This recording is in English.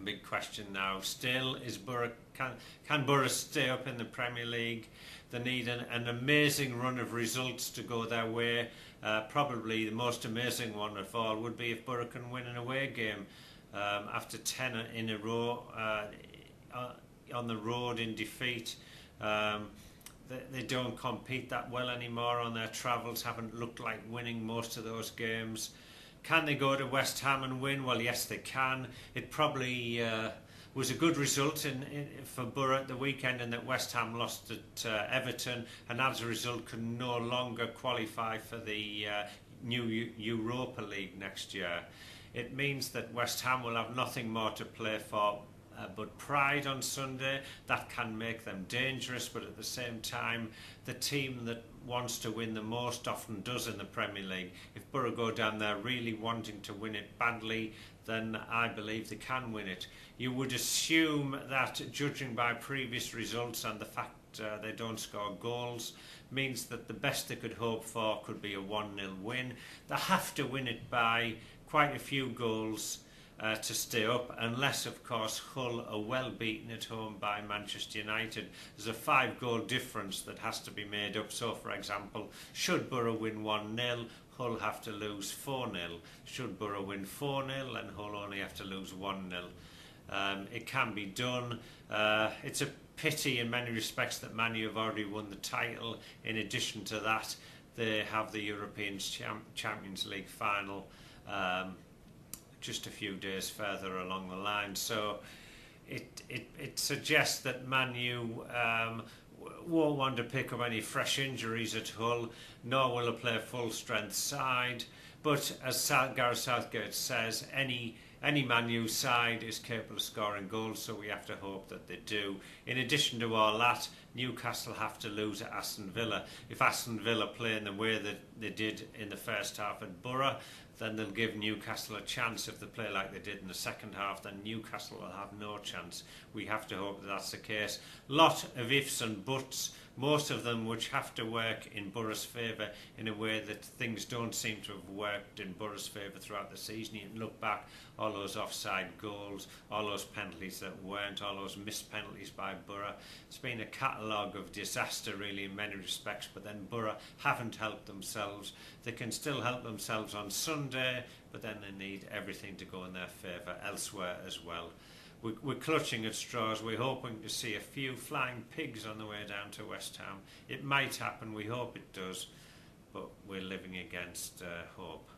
A big question now still is can Boro stay up in the Premier League? They need an amazing run of results to go their way. Probably the most amazing one of all would be if Boro can win an away game after 10 in a row on the road in defeat. They don't compete that well anymore on their travels, haven't looked like winning most of those games. Can they go to West Ham and win? Well, yes, they can. It probably was a good result for Boro at the weekend, in that West Ham lost at Everton, and as a result can no longer qualify for the new Europa League next year. It means that West Ham will have nothing more to play for but pride on Sunday. That can make them dangerous, but at the same time, the team that wants to win the most often does in the Premier League. If Boro go down there really wanting to win it badly, then I believe they can win it. You would assume that, judging by previous results and the fact they don't score goals, means that the best they could hope for could be a 1-0 win. They have to win it by quite a few goals to stay up, unless of course Hull are well beaten at home by Manchester United. There's a 5-goal difference that has to be made up. So for example, should Boro win 1-0, Hull have to lose 4-0. Should Boro win 4-0, then Hull only have to lose 1-0. It can be done. It's a pity in many respects that Man U have already won the title. In addition to that, they have the European Champions League final just a few days further along the line. So it suggests that Man U won't want to pick up any fresh injuries at Hull, nor will they play a full strength side. But as Gareth Southgate says, any Man U side is capable of scoring goals, so we have to hope that they do. In addition to all that, Newcastle have to lose at Aston Villa. If Aston Villa play in the way that they did in the first half at Boro, then they'll give Newcastle a chance. If they play like they did in the second half, then Newcastle will have no chance. We have to hope that that's the case. Lot of ifs and buts, most of them which have to work in Boro's favour in a way that things don't seem to have worked in Boro's favour throughout the season. You can look back, all those offside goals, all those penalties that weren't, all those missed penalties by Boro. It's been a catalogue of disaster really in many respects, but then Boro haven't helped themselves. They can still help themselves on Sunday, but then they need everything to go in their favour elsewhere as well. We're clutching at straws. We're hoping to see a few flying pigs on the way down to West Ham. It might happen, we hope it does, but we're living against hope.